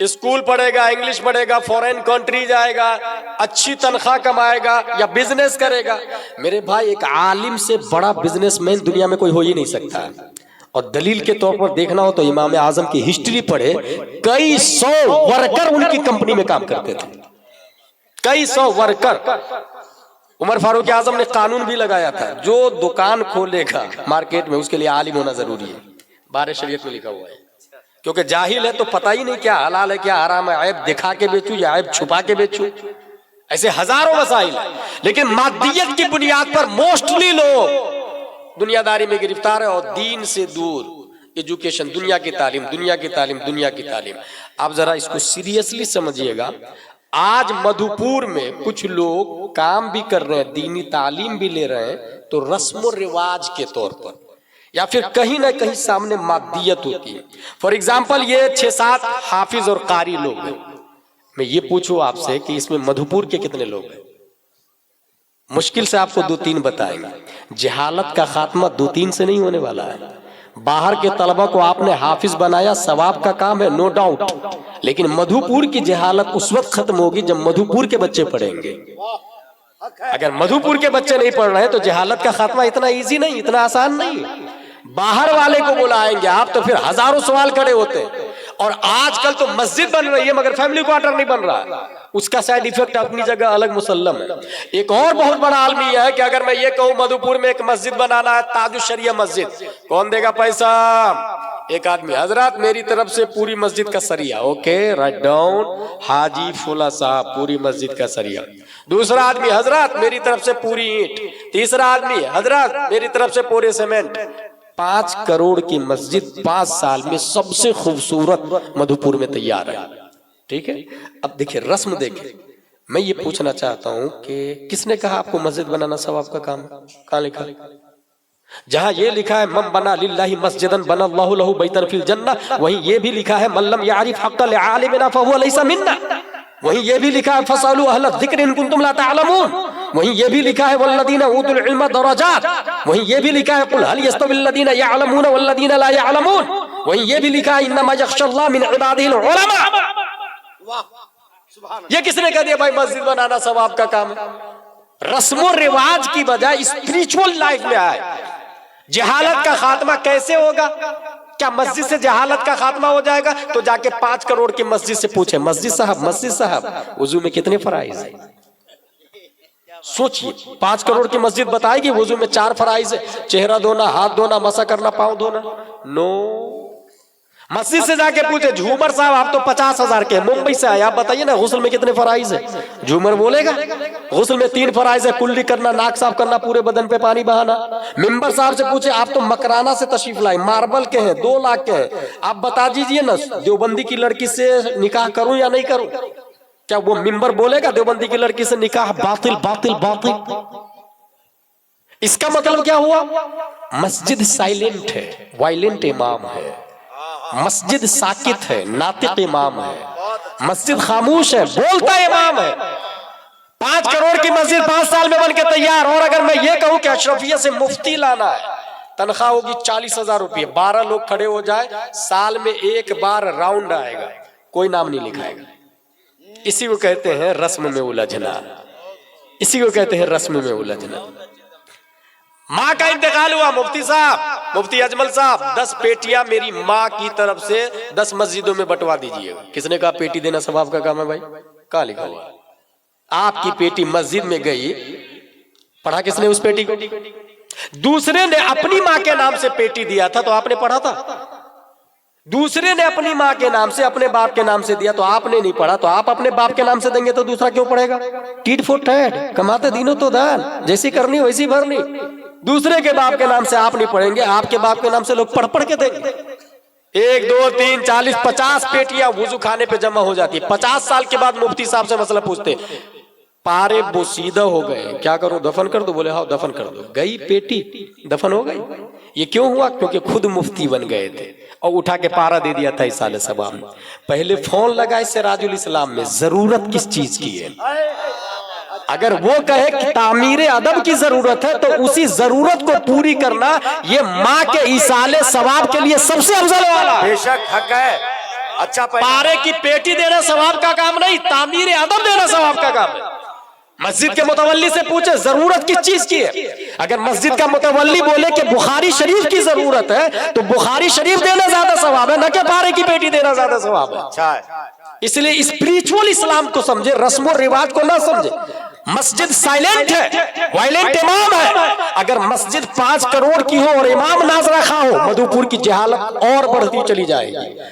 S1: اسکول پڑھے گا، انگلش پڑھے گا، فورین کنٹری جائے گا، اچھی تنخواہ کمائے گا یا بزنس کرے گا. میرے بھائی ایک عالم سے بڑا بزنس مین دنیا میں کوئی ہو ہی نہیں سکتا. اور دلیل کے طور پر دیکھنا ہو تو امام اعظم کی ہسٹری پڑھے، کئی 100 ورکر ان کی کمپنی میں کام کرتے تھے، کئی 100 ورکر. عمر فاروق اعظم نے قانون بھی لگایا تھا جو دکان کھولے گا مارکیٹ میں اس کے لیے عالم ہونا ضروری ہے. بارے شریعت میں لکھا ہوا ہے، کیونکہ جاہل ہے تو پتہ ہی نہیں کیا حلال ہے کیا حرام ہے، عیب دکھا کے بیچوں یا عیب چھپا کے بیچوں. ایسے ہزاروں مسائل ہیں. لیکن مادیت کی بنیاد پر موسٹلی لوگ دنیا داری میں گرفتار ہے اور دین سے دور. ایجوکیشن، دنیا کی تعلیم، دنیا کی تعلیم، دنیا کی تعلیم. آپ ذرا اس کو سیریسلی سمجھیے گا. آج مدھوپور میں کچھ لوگ کام بھی کر رہے ہیں، دینی تعلیم بھی لے رہے ہیں، تو رسم و رواج کے طور پر یا پھر کہیں نہ کہیں سامنے مادیت ہوتی ہے. فار ایگزامپل یہ 6-7 حافظ اور قاری لوگ ہیں. میں یہ پوچھوں آپ سے کہ اس میں مدھوپور کے کتنے لوگ ہیں؟ مشکل سے آپ کو 2-3 بتائیں گے. جہالت کا خاتمہ 2-3 سے نہیں ہونے والا ہے. باہر کے طلبہ کو آپ نے حافظ بنایا، ثواب کا کام ہے، نو ڈاؤٹ. لیکن مدھوپور کی جہالت اس وقت ختم ہوگی جب مدھوپور کے بچے پڑھیں گے. اگر مدھوپور کے بچے نہیں پڑھ رہے ہیں تو جہالت کا خاتمہ اتنا ایزی نہیں، اتنا آسان نہیں. باہر والے کو بلائیں گے آپ تو پھر ہزاروں سوال کھڑے ہوتے ہیں. اور آج کل تو مسجد بن رہی ہے مگر فیملی کوارٹر نہیں بن رہا. اس کا سائیڈ ایفیکٹ اپنی جگہ الگ مسلم ہے. ایک اور بہت بڑا عالم یہ ہے کہ اگر میں یہ کہوں مدھوپور میں ایک مسجد بنانا ہے، تاج الشریعہ مسجد، کون دے گا پیسہ؟ ایک آدمی حضرات میری طرف سے پوری مسجد کا سریا. اوکے رائٹ ڈاؤن حاجی فولا صاحب پوری مسجد کا سریا. دوسرا آدمی حضرات میری طرف سے پوری اینٹ. تیسرا آدمی حضرات میری طرف سے پورے سیمنٹ. 5 کروڑ کی مسجد 5 سال میں سب سے خوبصورت مدھو پور میں تیار ہے. ٹھیک ہے. اب دیکھیں رسم دیکھیں. میں یہ پوچھنا چاہتا ہوں کہ کس نے کہا آپ کو مسجد بنانا ثواب کا کام ہے؟ کہاں لکھا؟ جہاں یہ لکھا ہے من بنا للہ مسجدا بنا اللہ لہ بیتا فی الجنہ، وہیں یہ بھی لکھا ہے من لم یعرف حق لعالمنا فهو لیس منا. وہیں یہ بھی لکھا ہے فاسألوا اہل الذکر ان کنتم لا تعلمون. وہیں یہ بھی لکھا ہے والذین اوتوا العلم درجات. وہیں یہ بھی لکھا ہے قل هل يستوي الذین يعلمون والذین لا يعلمون. وہیں یہ بھی لکھا ہے انما یخشى اللہ من عباده العلماء. یہ کس نے کہہ دیا بھائی مسجد بنانا ثواب کا کام ہے؟ رسم و رواج کی بجائے اسپریچول لائف میں آئے. جہالت کا خاتمہ کیسے ہوگا؟ کیا مسجد سے جہالت کا خاتمہ ہو جائے گا؟ تو جا کے 5 کروڑ کی مسجد سے پوچھیں مسجد صاحب وضو میں کتنے فرائض ہیں؟ سوچئے 5 کروڑ کی مسجد بتائے گی وضو میں 4 فرائض ہے. چہرہ دھونا، ہاتھ دھونا، مسح کرنا، پاؤں دھونا. نو. مسجد سے جا کے پوچھے جھومر صاحب آپ تو 50,000 کے ممبئی سے آئے، آپ بتائیے نا غسل میں کتنے فرائض ہیں؟ جھومر بولے گا غسل میں 3 فرائض ہے، کلی کرنا، ناک صاف کرنا، پورے بدن پہ پانی بہانا. ممبر صاحب سے پوچھے آپ تو مکرانہ سے تشریف لائے، ماربل کے ہیں، 2 لاکھ کے ہیں، آپ بتا دیجئے نا دیوبندی کی لڑکی سے نکاح کروں یا نہیں کروں؟ کیا وہ ممبر بولے گا دیوبندی کی لڑکی سے نکاح باطل باطل باطل؟ اس کا مطلب کیا ہوا؟ مسجد سائلنٹ ہے، وائلنٹ امام ہے. مسجد ساکت ہے، ناطق امام ہے. مسجد خاموش ہے، بولتا امام ہے. 5 کروڑ کی مسجد 5 سال میں بن کے تیار. اور اگر میں یہ کہوں کہ اشرفیہ سے مفتی لانا ہے، تنخواہ ہوگی 40,000 روپے، 12 لوگ کھڑے ہو جائے، سال میں 1 بار راؤنڈ آئے گا، کوئی نام نہیں لکھائے گا. اسی کو کہتے ہیں رسم میں الجھنا. اسی کو کہتے ہیں رسم میں الجھنا. ماں کا انتقال ہوا، مفتی صاحب، مفتی اجمل صاحب 10 پیٹیاں میری ماں کی طرف سے 10 مسجدوں میں بٹوا دیجئے گا. کس نے کہا پیٹی دینا ثواب کا کام ہے بھائی؟ کہاں لکھا ہوا؟ آپ کی پیٹی مسجد میں گئی، پڑھا کس نے اس پیٹی کو؟ دوسرے نے اپنی ماں کے نام سے پیٹی دیا تھا تو آپ نے پڑھا تھا. دوسرے نے اپنی ماں کے نام سے اپنے باپ کے نام سے دیا تو آپ نے نہیں پڑھا. تو آپ اپنے باپ کے نام سے دیں گے تو دوسرا کیوں پڑھے گا؟ ٹیٹ فور ٹیٹ، کماتے دینوں تو دان، جیسی کرنی ویسی بھرنی. دوسرے کے باپ کے نام سے آپ نہیں پڑھیں گے، آپ کے باپ کے نام سے لوگ پڑھ پڑھ کے دیں گے. 1 2 3 40 50 پیٹیاں وضو خانے پہ جمع ہو جاتی ہے. 50 سال کے بعد مفتی صاحب سے مسئلہ پوچھتے، پارے بوسیدہ ہو گئے، کیا کروں؟ دفن کر دو. بولے ہاں دفن کر دو. گئی پیٹی، دفن ہو گئی. یہ کیوں ہوا؟ کیونکہ خود مفتی بن گئے تھے اور اٹھا کے پارا دے دیا تھا ایصال ثواب میں. پہلے فون لگا اس سراج الاسلام میں، ضرورت کس چیز کی ہے؟ اگر وہ کہے کہ تعمیر ادب کی ضرورت ہے تو اسی ضرورت کو پوری کرنا یہ ماں کے ایصال ثواب کے لیے سب سے افضل والا.
S3: بے شک حق ہے. اچھا
S1: پارے کی پیٹی دینا ثواب کا کام نہیں، تعمیر ادب دینا ثواب کا کام ہے. مسجد کے متولی سے پوچھے ضرورت کس چیز کی ہے؟ اگر مسجد کا متولی بولے کہ بخاری شریف کی ضرورت ہے تو بخاری شریف دینا زیادہ ثواب ہے، نہ کہ پارے کی پیٹی دینا زیادہ ثواب ہے.
S3: اچھا ہے.
S1: اس لیے اسپریچول اسلام کو سمجھے، رسم و رواج کو نہ سمجھے. مسجد سائلنٹ ہے، وائلنٹ امام ہے. اگر مسجد 5 کروڑ کی ہو اور امام ناظرہ خواہ ہو، مدھو پور کی جہالت اور بڑھتی چلی جائے گی.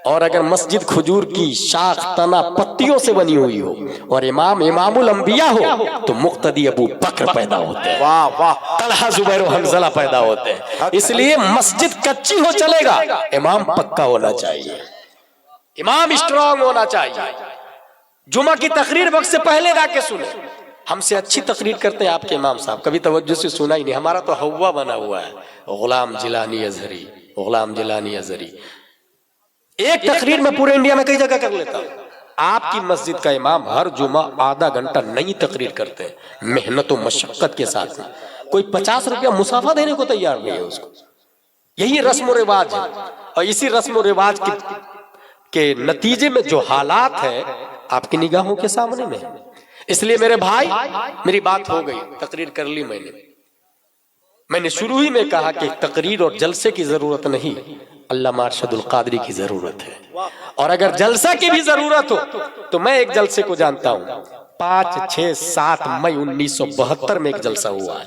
S1: اور اگر مسجد کھجور کی شاخ تنا پتیوں سے بنی ہوئی ہو اور امام الانبیاء ہو تو مقتدی ابو بکر پیدا ہوتے ہیں،
S3: واہ واہ،
S1: طلحہ زبیر و حنظلہ پیدا ہوتے ہیں. اس لیے مسجد کچی ہو چلے گا، امام پکا ہونا چاہیے، امام اسٹرانگ ہونا چاہیے. جمعہ کی تقریر وقت سے پہلے جا کے سنیں. ہم سے اچھی تقریر کرتے ہیں آپ کے امام صاحب، کبھی توجہ سے سنا ہی نہیں. ہمارا تو ہوا بنا ہوا ہے، غلام جیلانی ازہری، غلام جیلانی ازہری. ایک تقریر میں پورے انڈیا میں کئی جگہ کر لیتا ہوں. آپ کی مسجد کا امام ہر جمعہ آدھا گھنٹہ نئی تقریر کرتے ہیں، محنت و مشقت کے ساتھ. کوئی 50 روپیہ مسافہ دینے کو تیار نہیں ہے اس کو. یہی رسم و رواج ہے. اور اسی رسم و رواج کے نتیجے میں جو حالات ہیں آپ کی نگاہوں کے سامنے میں. اس لیے میرے بھائی، میری بات ہو گئی، تقریر کر لی میں نے شروع ہی میں کہا کہ تقریر اور جلسے کی ضرورت نہیں، علامہ ارشد القادری کی ضرورت ہے. اور اگر جلسہ کی بھی ضرورت ہو تو میں ایک جلسے کو جانتا ہوں. 5 6 7 مئی 1972 میں ایک جلسہ ہوا ہے.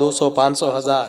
S1: 200, 500, 1000,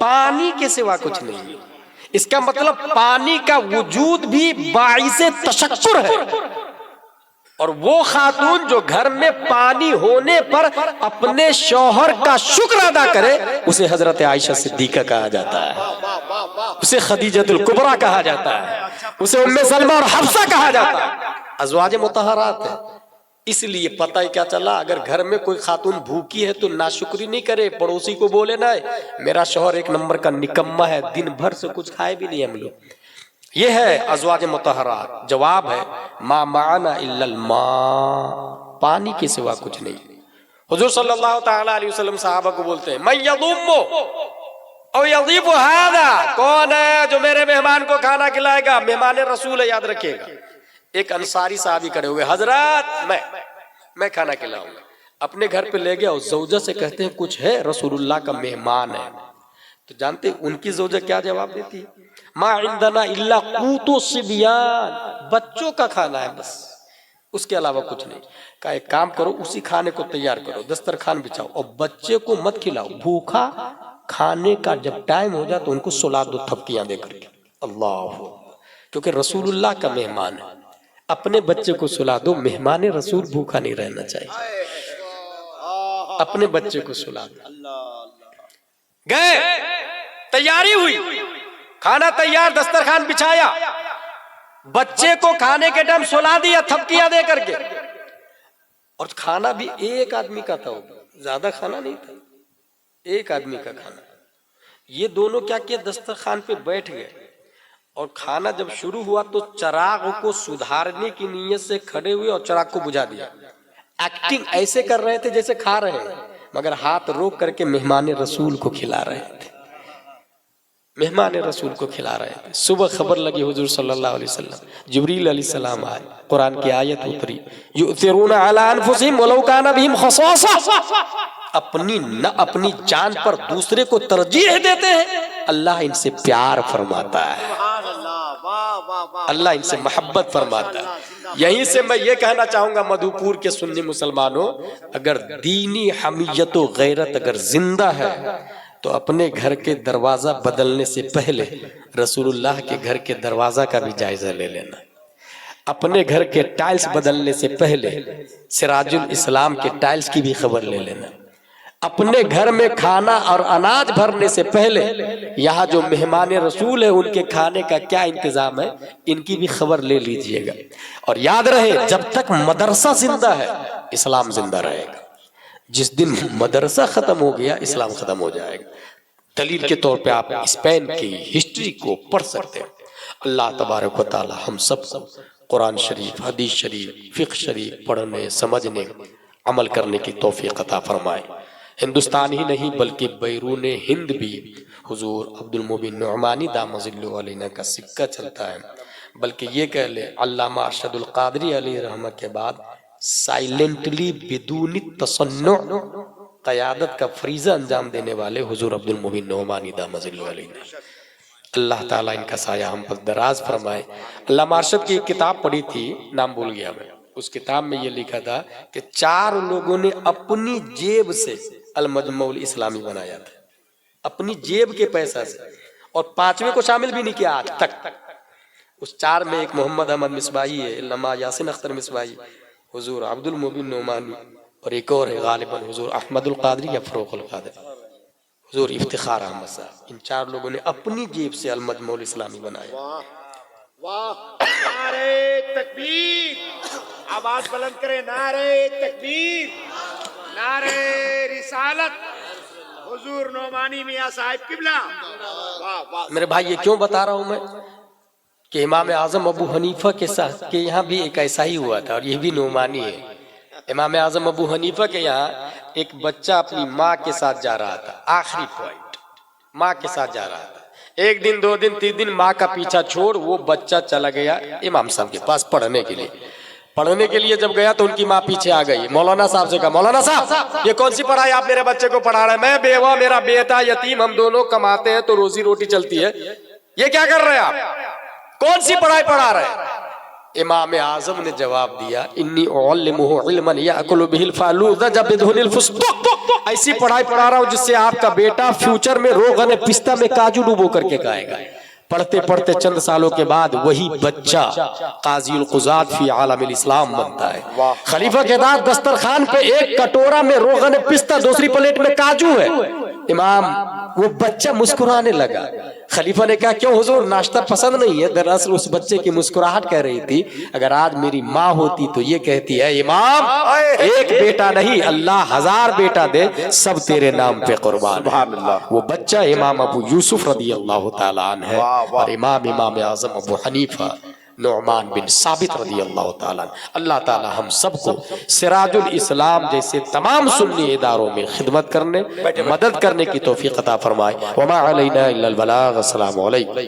S1: پانی کے سوا کچھ نہیں. اس کا مطلب پانی کا وجود بھی باعث تشکر ہے. اور وہ خاتون جو گھر میں پانی ہونے پر اپنے شوہر کا شکر ادا کرے اسے حضرت عائشہ صدیقہ کہا جاتا ہے, اسے خدیجۃ الکبریٰ کہا جاتا ہے, اسے ام سلمہ اور حفصہ کہا جاتا ہے. ازواج مطہرات ہیں. اس لیے پتہ ہی کیا چلا, اگر گھر میں کوئی خاتون بھوکی ہے تو ناشکری نہیں کرے, پڑوسی کو بولے نہ میرا شوہر ایک نمبر کا نکما ہے, دن بھر سے کچھ کھائے بھی نہیں ہم لوگ. یہ ہے ازواج مطہرات. جواب ہے ما معنا الا الماء, پانی کے سوا کچھ نہیں. حضور صلی اللہ تعالی علیہ وسلم صحابہ کو بولتے ہیں من یضم او یضیف ھذا, کون ہے جو میرے مہمان کو کھانا کھلائے گا؟ مہمان رسول ہے, یاد رکھیے گا. ایک انصاری صحابی کھڑے ہوئے, حضرات میں کھانا کھلاؤں گا. اپنے گھر پہ لے گیا اور زوجہ سے کہتے ہیں کچھ ہے, رسول اللہ کا مہمان ہے. تو جانتے ان کی زوجہ کیا جواب دیتی ہے؟ ما عندنا الا قوت الصبیان, بچوں کا کھانا ہے بس, اس کے علاوہ کچھ نہیں. کہا ایک کام کرو, اسی کھانے کو تیار کرو, دسترخوان بچھاؤ اور بچے کو مت کھلاؤ, بھوکا کھانے کا جب ٹائم ہو جائے تو ان کو سلا دو تھپکیاں دے کر کے. اللہ, کیونکہ رسول اللہ کا مہمان ہے. اپنے بچے کو سلا دو, مہمان رسول بھوکا نہیں رہنا چاہیے. اپنے بچے کو سلا دو. گئے, تیاری ہوئی, کھانا تیار, دسترخوان بچھایا, بچے کو کھانے کے ٹائم سلا دیا تھپکیاں دے کر کے. اور کھانا بھی ایک آدمی کا تھا, زیادہ کھانا نہیں تھا, ایک آدمی کا کھانا. یہ دونوں کیا کیا, دسترخوان پہ بیٹھ گئے اور کھانا جب شروع ہوا تو چراغ کو سدھارنے کی نیت سے کھڑے ہوئے اور چراغ کو بجھا دیا. ایکٹنگ ایسے کر رہے تھے جیسے کھا رہے ہیں, مگر ہاتھ روک کر کے مہمان رسول کو کھلا رہے تھے, مہمان رسول کو کھلا رہے تھے. صبح خبر لگی حضور صلی اللہ علیہ وسلم, جبریل علیہ السلام آئے, قرآن کی آیت اتری, یؤثرون علی انفسہم ولو کان بہم خصاصہ, اپنی جان پر دوسرے کو ترجیح دیتے ہیں. اللہ ان سے پیار فرماتا ہے, اللہ ان سے محبت فرماتا ہے. یہیں سے میں یہ کہنا چاہوں گا مدھو پور کے سنی مسلمانوں, اگر دینی حمیت و غیرت اگر زندہ ہے تو اپنے گھر کے دروازہ بدلنے سے پہلے رسول اللہ کے گھر کے دروازہ کا بھی جائزہ لے لینا. اپنے گھر کے ٹائلز بدلنے سے پہلے سراج الاسلام کے ٹائلز کی بھی خبر لے لینا. اپنے گھر میں کھانا اور اناج بھرنے سے پہلے یہاں جو مہمان رسول ہیں ان کے کھانے کا کیا انتظام ہے, ان کی بھی خبر لے لیجئے گا. اور یاد رہے, جب تک مدرسہ زندہ ہے اسلام زندہ رہے گا. جس دن مدرسہ ختم ہو گیا اسلام ختم ہو جائے گا. دلیل کے طور پہ آپ اسپین کی ہسٹری کو پڑھ سکتے ہیں. اللہ تبارک و تعالی ہم سب کو قرآن شریف, حدیث شریف, فقہ شریف پڑھنے, سمجھنے, عمل کرنے کی توفیق عطا فرمائے. ہندوستان ہی نہیں بلکہ بیرون ہند بھی حضور عبد المبین نعمانی دامہ ظلہ علیہ کا سکہ چلتا ہے. بلکہ یہ کہہ لے علامہ ارشد القادری علیہ رحمہ کے بعد سائلنٹلی بدون تصنع قیادت کا فریضہ انجام دینے والے حضور عبد المبین نعمانی دامہ ظلہ علیہ. اللہ تعالیٰ ان کا سایہ ہم پر دراز فرمائے. علامہ ارشد کی ایک کتاب پڑھی تھی, نام بھول گیا میں, اس کتاب میں یہ لکھا تھا کہ 4 لوگوں نے اپنی جیب سے المجمع الاسلامی بنایا تھا, اپنی جیب کے پیسہ سے, اور 5ویں کو شامل بھی نہیں کیا آج تک. اس 4 میں ایک محمد احمد مصباحی ہے, علامہ یاسین اختر مصباحی, حضور عبد المبین نعمانی, اور ایک اور ہے غالباً حضور احمد القادری یا فروغ القادری, حضور افتخار احمد صاحب. ان 4 لوگوں نے اپنی جیب سے المجمع الاسلامی بنایا.
S2: واہ, نعرے تکبیر, آواز بلند کریں, نعرے تکبیر, نعرے رسالت, حضور نعمانی میاں صاحب قبلہ. واہ واہ.
S1: میرے بھائی یہ کیوں بتا رہا ہوں میں کہ امام اعظم ابو حنیفہ کے ساتھ کہ یہاں بھی ایک ایسا ہی ہوا تھا, اور یہ بھی نعمانی ہے. امام اعظم ابو حنیفہ کے یہاں ایک بچہ اپنی ماں کے ساتھ جا رہا تھا, آخری پوائنٹ, ماں کے ساتھ جا رہا تھا. 1 دن 2 دن 3 دن ماں کا پیچھا چھوڑ وہ بچہ چلا گیا امام صاحب کے پاس پڑھنے کے لیے. پڑھنے کے لیے جب گیا تو ان کی ماں پیچھے آ گئی. مولانا صاحب سے کہا, مولانا صاحب یہ کون سی پڑھائی آپ میرے بچے کو پڑھا رہے ہیں؟ میں بیوہ, میرا بیٹا یتیم, ہم دونوں کماتے ہیں تو روزی روٹی چلتی ہے, یہ کیا کر رہے ہیں آپ, کون سی پڑھائی پڑھا رہے ہیں؟ امام اعظم نے جواب دیا انی اعلمہ علما یاکل بہ الفالوذج بدہن الفستق، ایسی پڑھائی پڑھا رہا ہوں جس سے آپ کا بیٹا فیوچر میں روغن پستہ میں کاجو ڈوبو کر کے کھائے گا۔ پڑھتے پڑھتے چند سالوں کے بعد وہی بچہ قاضی القضات فی عالم الاسلام بنتا ہے۔ خلیفہ کے بعد دسترخوان پہ ایک کٹورا میں روغن پستہ، دوسری پلیٹ میں کاجو ہے۔ امام وہ بچہ مسکرانے لگا۔ خلیفہ نے کہا کیوں حضور ناشتہ پسند نہیں ہے؟ دراصل اس بچے کی مسکراہٹ کہہ رہی تھی اگر آج میری ماں ہوتی تو یہ کہتی ہے امام ایک بیٹا نہیں اللہ 1000 بیٹا دے سب تیرے نام پہ قربان ہے۔ وہ بچہ امام ابو یوسف رضی اللہ تعالیٰ عنہ ہے، اور امام اعظم ابو حنیفہ نعمان بن ثابت رضی اللہ تعالیٰ عنہ۔ اللہ تعالیٰ ہم سب کو سراج الاسلام جیسے تمام سنی اداروں میں خدمت کرنے، مدد کرنے کی توفیق عطا فرمائے۔ وما علینا الا البلاغ۔ السلام علیکم۔